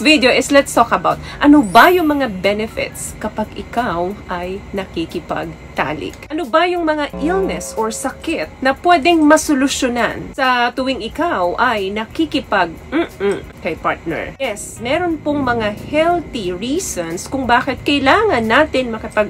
this video is let's talk about ano ba yung mga benefits kapag ikaw ay nakikipagtalik. Ano ba yung mga illness or sakit na pwedeng masolusyonan sa tuwing ikaw ay nakikipag kay partner. Yes, meron pong mga healthy reasons kung bakit kailangan natin makipag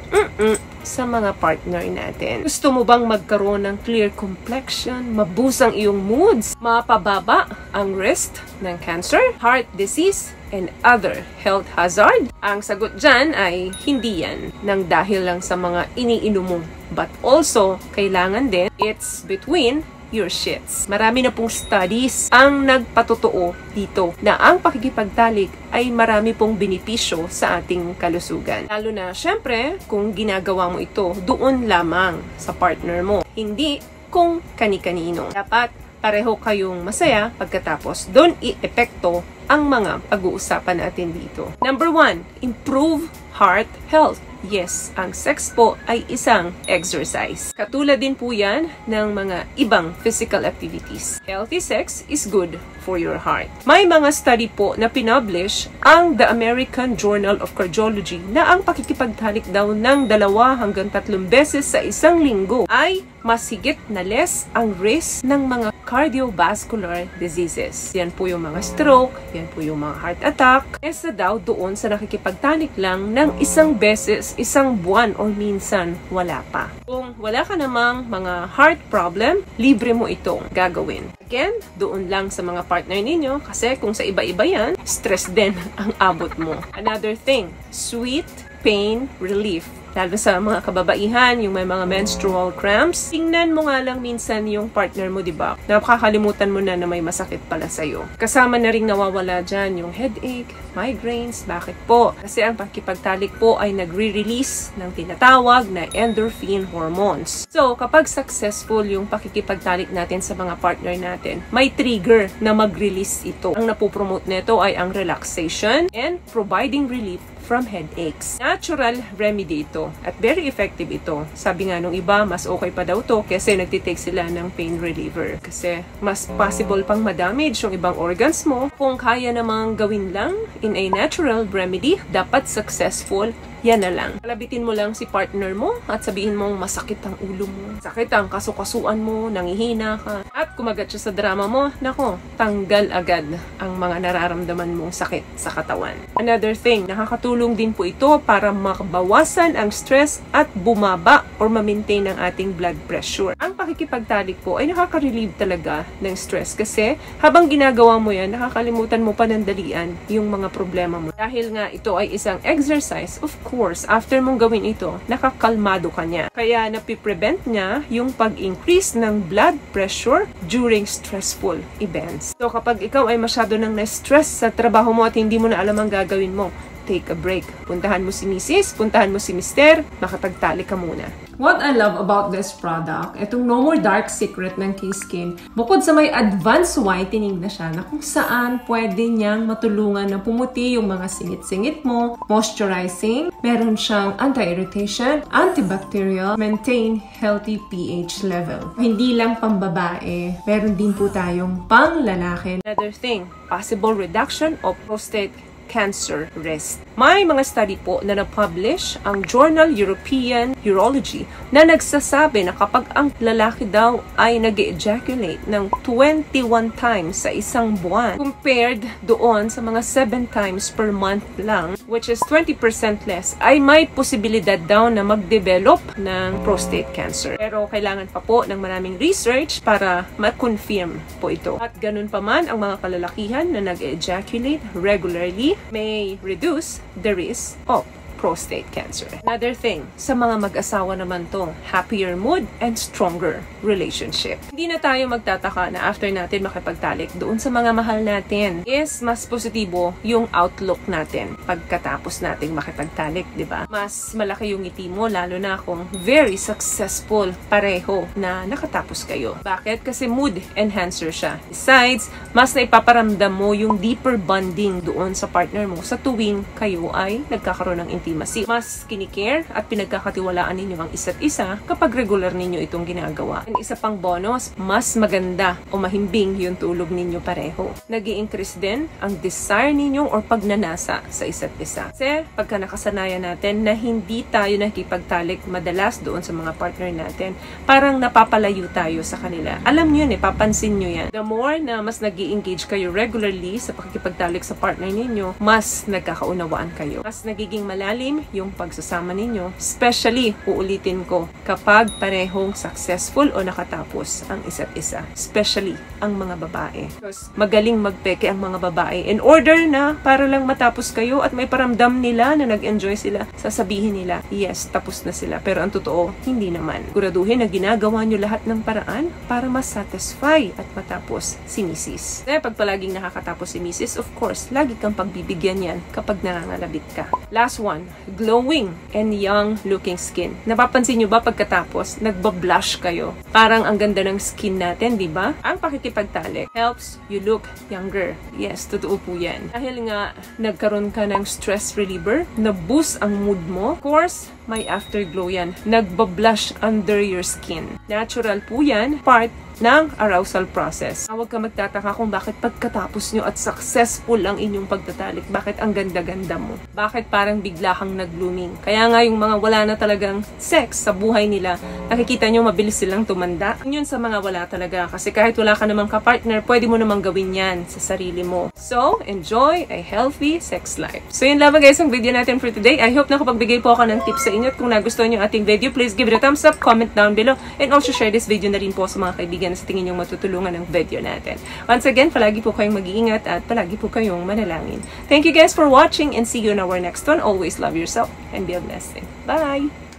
sa mga partner natin. Gusto mo bang magkaroon ng clear complexion, maboost ang iyong moods, mapababa ang risk ng cancer, heart disease, and other health hazard? Ang sagot dyan ay hindi yan nang dahil lang sa mga iniinom mo. But also, kailangan din, it's between your shits. Marami na pong studies ang nagpatotoo dito na ang pakikipagtalik ay marami pong benepisyo sa ating kalusugan. Lalo na, syempre, kung ginagawa mo ito doon lamang sa partner mo. Hindi kung kani-kanino. Dapat pareho kayong masaya pagkatapos doon i-epekto ang mga pag-uusapan natin dito. Number 1, improve heart health. Yes, ang sex po ay isang exercise. Katulad din po yan ng mga ibang physical activities. Healthy sex is good for your heart. May mga study po na pinublish ang The American Journal of Cardiology na ang pakikipagtalik daw ng 2 hanggang 3 beses sa isang linggo ay mas higit na less ang risk ng mga cardiovascular diseases. Yan po yung mga stroke, yan po yung mga heart attack. Kesa daw doon sa nakikipagtalik lang ng 1 beses, 1 buwan o minsan wala pa. Kung wala ka namang mga heart problem, libre mo itong gagawin. Again, doon lang sa mga partner ninyo kasi kung sa iba-iba yan, stress din ang abot mo. Another thing, sweet pain relief. Lalo sa mga kababaihan, yung may mga menstrual cramps, tingnan mo nga lang minsan yung partner mo, diba? Nakakalimutan mo na may masakit pala sa'yo. Kasama na rin nawawala dyan yung headache, migraines. Bakit po? Kasi ang pakikipagtalik po ay nagre-release ng tinatawag na endorphin hormones. So, kapag successful yung pakikipagtalik natin sa mga partner natin, may trigger na mag-release ito. Ang napopromote nito ay ang relaxation and providing relief from headaches. Natural remedy ito at very effective ito. Sabi nga nung iba, mas okay pa daw to kasi nagtitake sila ng pain reliever. Kasi mas possible pang madamage yung ibang organs mo. Kung kaya namang gawin lang in a natural remedy, dapat successful, yan na lang. Kalabitin mo lang si partner mo at sabihin mong masakit ang ulo mo. Sakit ang kasukasuan mo, nangihina ka. At kumagat siya sa drama mo, nako, tanggal agad ang mga nararamdaman mong sakit sa katawan. Another thing, nakakatulong din po ito para makabawasan ang stress at bumaba or ma-maintain ang ating blood pressure. Ang pakikipagtalik po ay nakaka-relieve talaga ng stress kasi habang ginagawa mo yan, nakakalimutan mo panandalian yung mga problema mo. Dahil nga ito ay isang exercise, of course, after mong gawin ito, nakakalmado ka niya. Kaya napiprevent niya yung pag-increase ng blood pressure during stressful events. So kapag ikaw ay masyado nang na-stress sa trabaho mo at hindi mo na alam ang gagawin mo, take a break. Puntahan mo si Mrs., puntahan mo si Mr., makapagtali ka muna. What I love about this product, itong No More Dark Secret ng K-Skin, bukod sa may advanced whitening na siya, na kung saan pwede niyang matulungan na pumuti yung mga singit-singit mo, moisturizing, meron siyang anti-irritation, antibacterial, maintain healthy pH level. Hindi lang pambabae, meron din po tayong pang lalaki. Another thing, possible reduction of prostate cancer risk. May mga study po na na-publish ang Journal European Urology na nagsasabi na kapag ang lalaki daw ay nag-ejaculate ng 21 times sa isang buwan compared doon sa mga 7 times per month lang, which is 20% less, ay may posibilidad daw na mag-develop ng prostate cancer. Pero kailangan pa po ng maraming research para ma-confirm po ito. At ganun pa man, ang mga kalalakihan na nag-ejaculate regularly may reduce the risk of prostate cancer. Another thing, sa mga mag-asawa naman to, happier mood and stronger relationship. Hindi na tayo magtataka na after natin makipagtalik doon sa mga mahal natin is mas positibo yung outlook natin pagkatapos nating makipagtalik, di ba? Mas malaki yung ngiti mo, lalo na kung very successful pareho na nakatapos kayo. Bakit? Kasi mood enhancer siya. Besides, mas naipaparamdam mo yung deeper bonding doon sa partner mo sa tuwing kayo ay nagkakaroon ng intimacy. intimacy. Mas kinikare at pinagkakatiwalaan ninyo ang isa't isa kapag regular ninyo itong ginagawa. And isa pang bonus, mas maganda o mahimbing yung tulog ninyo pareho. Nag-i-increase din ang desire ninyo or pagnanasa sa isa't isa. Kasi pagka nakasanayan natin na hindi tayo nakikipagtalik madalas doon sa mga partner natin, parang napapalayo tayo sa kanila. Alam nyo yun papansin nyo yan. The more na mas nag-i-engage kayo regularly sa pakikipagtalik sa partner ninyo, mas nagkakaunawaan kayo. Mas nagiging malalim yung pagsasama ninyo. Especially, uulitin ko, kapag parehong successful o nakatapos ang isa't isa. Especially, ang mga babae. Because magaling magpeke ang mga babae. In order na para lang matapos kayo at may paramdam nila na nag-enjoy sila, sasabihin nila, yes, tapos na sila. Pero ang totoo, hindi naman. Siguraduhin na ginagawa nyo lahat ng paraan para mas-satisfy at matapos si Mrs. Kaya pag palaging nakakatapos si Mrs., of course, lagi kang pagbibigyan yan kapag nangangalabit ka. Last one, glowing and young-looking skin. Napapansin nyo ba pagkatapos, nagbablush kayo? Parang ang ganda ng skin natin, di ba? Ang pakikipagtalik helps you look younger. Yes, totoo po yan. Dahil nga, nagkaroon ka ng stress reliever, na-boost ang mood mo. Of course, may afterglow yan. Nagbablush under your skin. Natural po yan, part ng arousal process. Huwag ka magtataka kung bakit pagkatapos nyo at successful ang inyong pagtatalik, bakit ang ganda-ganda mo? Bakit parang bigla kang nag-blooming? Kaya nga yung mga wala na talagang sex sa buhay nila, nakikita nyo mabilis silang tumanda. Yun sa mga wala talaga. Kasi kahit wala ka namang kapartner, pwede mo namang gawin yan sa sarili mo. So, enjoy a healthy sex life. So yun lang guys ang video natin for today. I hope nakapagbigay po ako ng tips sa inyo. At kung nagustuhan nyo ating video, please give it a thumbs up, comment down below, and also share this video na rin po sa mga kaibigan na sa tingin yung matutulungan ng video natin. Once again, palagi po kayong mag-iingat at palagi po kayong manalangin. Thank you guys for watching and see you in our next one. Always love yourself and be a blessing. Bye!